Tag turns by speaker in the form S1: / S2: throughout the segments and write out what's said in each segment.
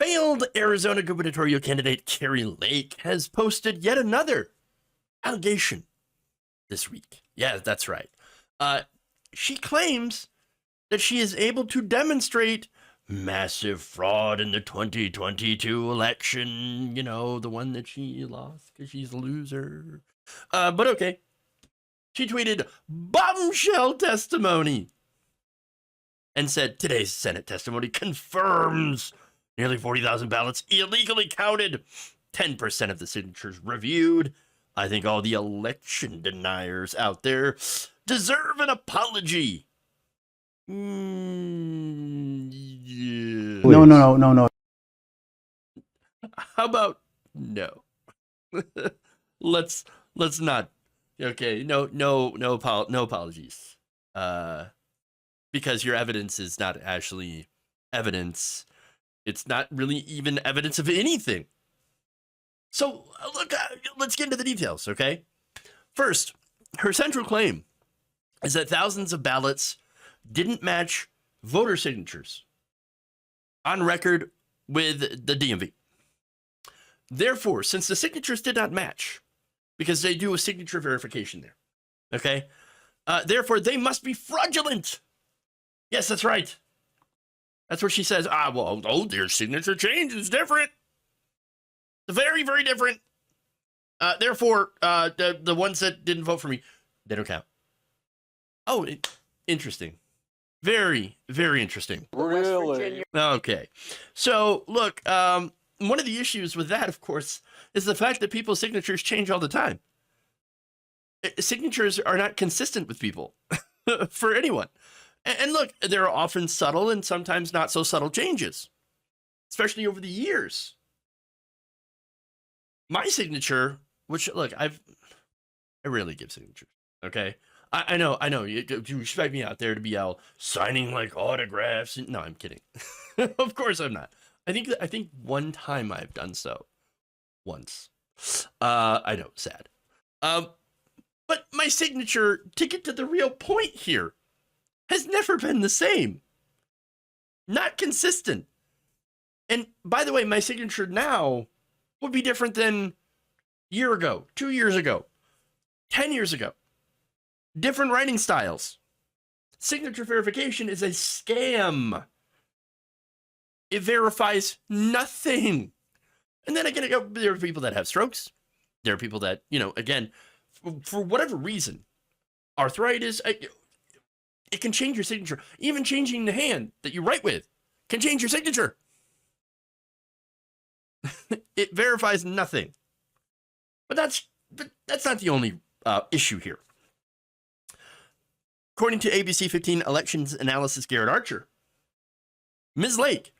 S1: Failed Arizona gubernatorial candidate Kari Lake has posted yet another allegation this week. Yeah, that's right. She claims that she is able to demonstrate massive fraud in the 2022 election. You know, the one that she lost because she's a loser. But okay. She tweeted bombshell testimony and said today's Senate testimony confirms nearly 40,000 ballots illegally counted, 10% of the signatures reviewed. I think all the election deniers out there deserve an apology.
S2: No.
S1: How about no? let's not. Okay, no apologies. Because your evidence is not actually evidence. It's not really even evidence of anything. So look, let's get into the details, okay? First, her central claim is that thousands of ballots didn't match voter signatures on record with the DMV. Therefore, since the signatures did not match, because they do a signature verification there, okay? Therefore, they must be fraudulent. Yes, that's right. That's what she says. Their signature change is different. Very, very different. Therefore, the ones that didn't vote for me, they don't count. Oh, interesting. Very, very interesting.
S3: Really?
S1: Okay. So, look, one of the issues with that, of course, is the fact that people's signatures change all the time. Signatures are not consistent with people for anyone. And look, there are often subtle and sometimes not so subtle changes, especially over the years. My signature, which, look, I rarely give signatures, okay? I know, you expect me out there to be out signing like autographs. No, I'm kidding. Of course I'm not. I think one time I've done so. Once. I know, sad. But my signature, to get to the real point here, has never been the same. Not consistent. And by the way, my signature now would be different than a year ago, 2 years ago, 10 years ago. Different writing styles. Signature verification is a scam. It verifies nothing. And then again, there are people that have strokes. There are people that, again, for whatever reason, arthritis, it can change your signature. Even changing the hand that you write with can change your signature. It verifies nothing. But that's not the only issue here. According to ABC 15 elections analysis Garrett Archer, Ms. Lake,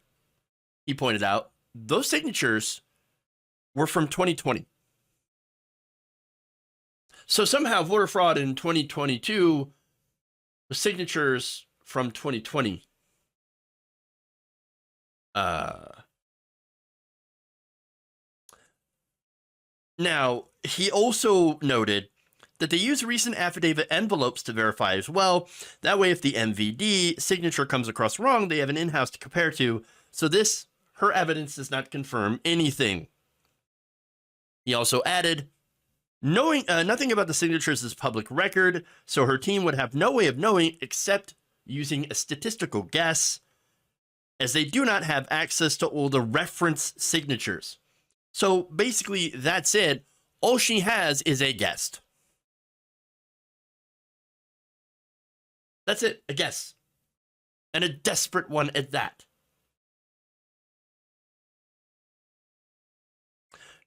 S1: he pointed out, those signatures were from 2020. So somehow voter fraud in 2022 was signatures from 2020. Now, he also noted that they use recent affidavit envelopes to verify as well. That way, if the MVD signature comes across wrong, they have an in-house to compare to. So her evidence does not confirm anything. He also added, nothing about the signatures is public record, so her team would have no way of knowing except using a statistical guess, as they do not have access to all the reference signatures. So basically, that's it. All she has is a guess. That's it, a guess. And a desperate one at that.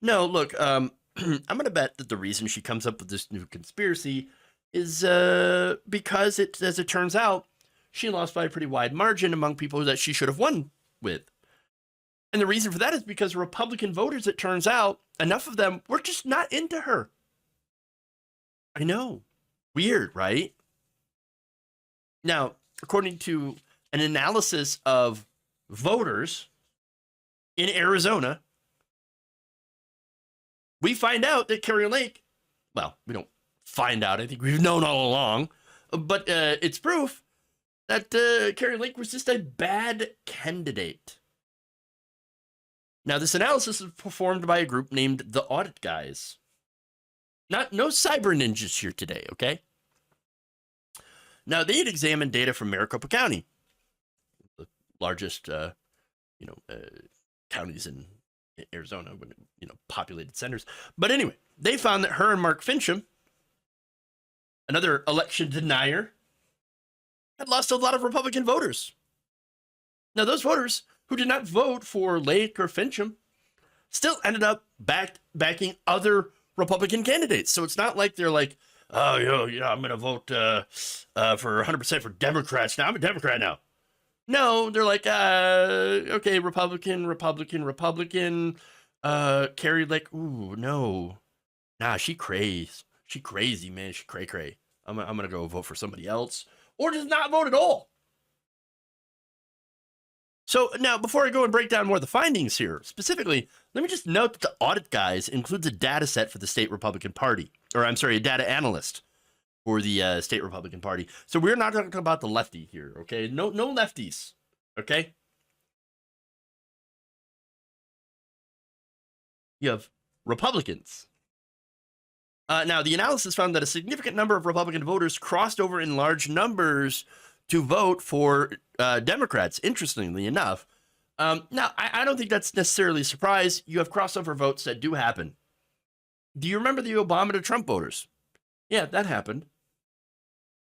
S1: No, look, I'm going to bet that the reason she comes up with this new conspiracy is because, as it turns out, she lost by a pretty wide margin among people that she should have won with. And the reason for that is because Republican voters, it turns out, enough of them were just not into her. I know. Weird, right? Now, according to an analysis of voters in Arizona, we find out that Kari Lake, well, we don't find out, I think we've known all along, but it's proof that Kari Lake was just a bad candidate. Now, this analysis is performed by a group named the Audit Guys. No cyber ninjas here today, okay? Now, they had examined data from Maricopa County, the largest, counties in Arizona, populated centers. But anyway, they found that her and Mark Fincham, another election denier, had lost a lot of Republican voters. Now, those voters who did not vote for Lake or Fincham still ended up backing other Republican candidates. So it's not like they're like, oh, I'm going to vote for 100% for Democrats. Now I'm a Democrat now. No, they're like, okay, Republican. Kari Lake, ooh, no. Nah, she crazy, man. She cray. I'm going to go vote for somebody else. Or does not vote at all. So now, before I go and break down more of the findings here, specifically, let me just note that the Audit Guys includes a data set for the state Republican Party, a data analyst for the state Republican Party. So we're not talking about the lefty here, okay? No lefties, okay? You have Republicans. Now, the analysis found that a significant number of Republican voters crossed over in large numbers to vote for Democrats, interestingly enough. Now, I don't think that's necessarily a surprise. You have crossover votes that do happen. Do you remember the Obama to Trump voters? Yeah, that happened.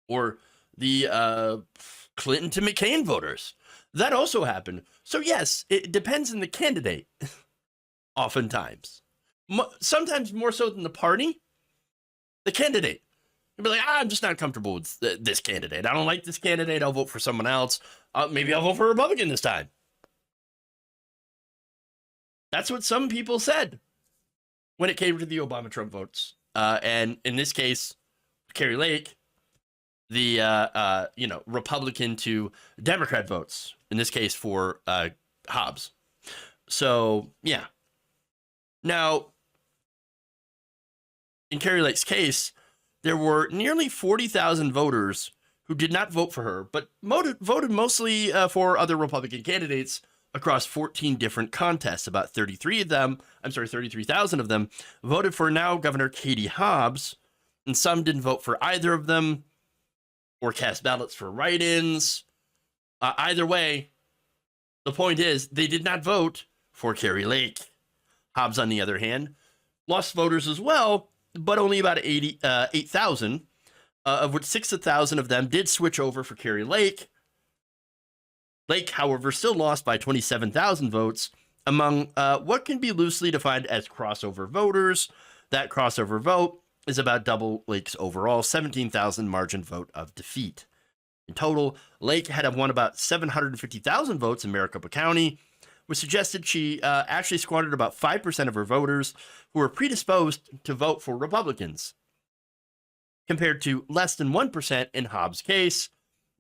S1: Or the Clinton to McCain voters. That also happened. So yes, it depends on the candidate, oftentimes. Sometimes more so than the party, the candidate. You'll be like, I'm just not comfortable with this candidate. I don't like this candidate. I'll vote for someone else. Maybe I'll vote for a Republican this time. That's what some people said when it came to the Obama-Trump votes. And in this case, Kari Lake, the Republican to Democrat votes, in this case for Hobbs. So, yeah. Now, in Kari Lake's case, there were nearly 40,000 voters who did not vote for her, but voted mostly for other Republican candidates across 14 different contests. About 33,000 of them voted for now Governor Katie Hobbs, and some didn't vote for either of them or cast ballots for write-ins. Either way, the point is they did not vote for Kari Lake. Hobbs, on the other hand, lost voters as well, but only about 8,000, of which 6,000 of them did switch over for Kari Lake. Lake, however, still lost by 27,000 votes among what can be loosely defined as crossover voters. That crossover vote is about double Lake's overall 17,000 margin vote of defeat. In total, Lake had won about 750,000 votes in Maricopa County, which suggested she actually squandered about 5% of her voters who were predisposed to vote for Republicans, compared to less than 1% in Hobbs' case.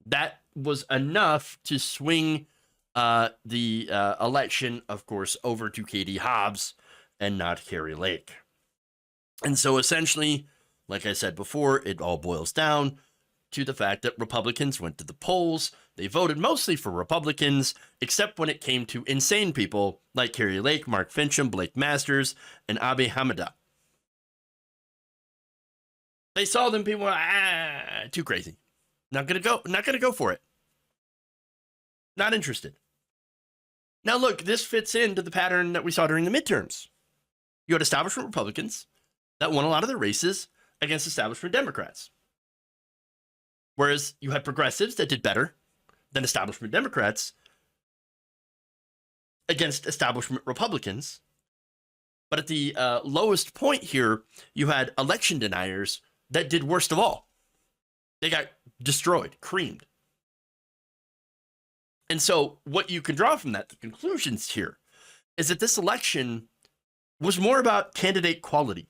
S1: That was enough to swing the election, of course, over to Katie Hobbs and not Kari Lake. And so essentially, like I said before, it all boils down to the fact that Republicans went to the polls. They voted mostly for Republicans, except when it came to insane people like Kari Lake, Mark Fincham, Blake Masters, and Abe Hamida. They saw them, people were too crazy. Not gonna go for it. Not interested. Now look, this fits into the pattern that we saw during the midterms. You had establishment Republicans that won a lot of the races against establishment Democrats. Whereas you had progressives that did better than establishment Democrats against establishment Republicans. But at the lowest point here, you had election deniers that did worst of all. They got destroyed, creamed. And so what you can draw from that, the conclusions here, is that this election was more about candidate quality.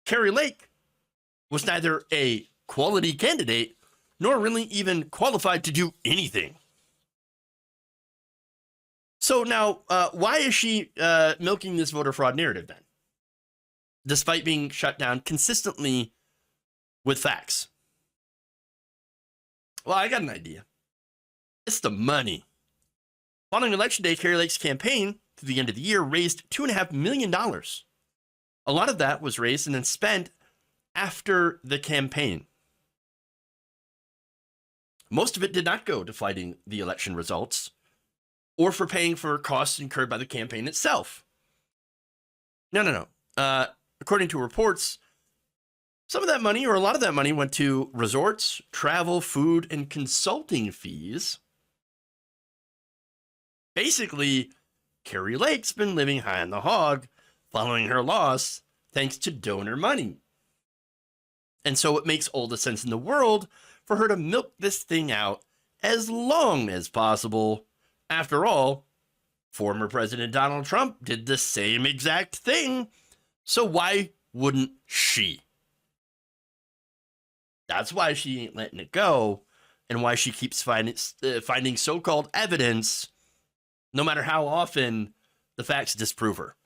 S1: Kari Lake was neither a quality candidate nor really even qualified to do anything. So now, why is she milking this voter fraud narrative then, despite being shut down consistently with facts? Well, I got an idea. It's the money. Following Election Day, Kari Lake's campaign through the end of the year raised $2.5 million. A lot of that was raised and then spent after the campaign. Most of it did not go to fighting the election results or for paying for costs incurred by the campaign itself. No. According to reports, some of that money, or a lot of that money, went to resorts, travel, food, and consulting fees. Basically, Kari Lake's been living high on the hog following her loss thanks to donor money. And so it makes all the sense in the world for her to milk this thing out as long as possible. After all, former President Donald Trump did the same exact thing. So why wouldn't she? That's why she ain't letting it go, and why she keeps finding so-called evidence, no matter how often the facts disprove her.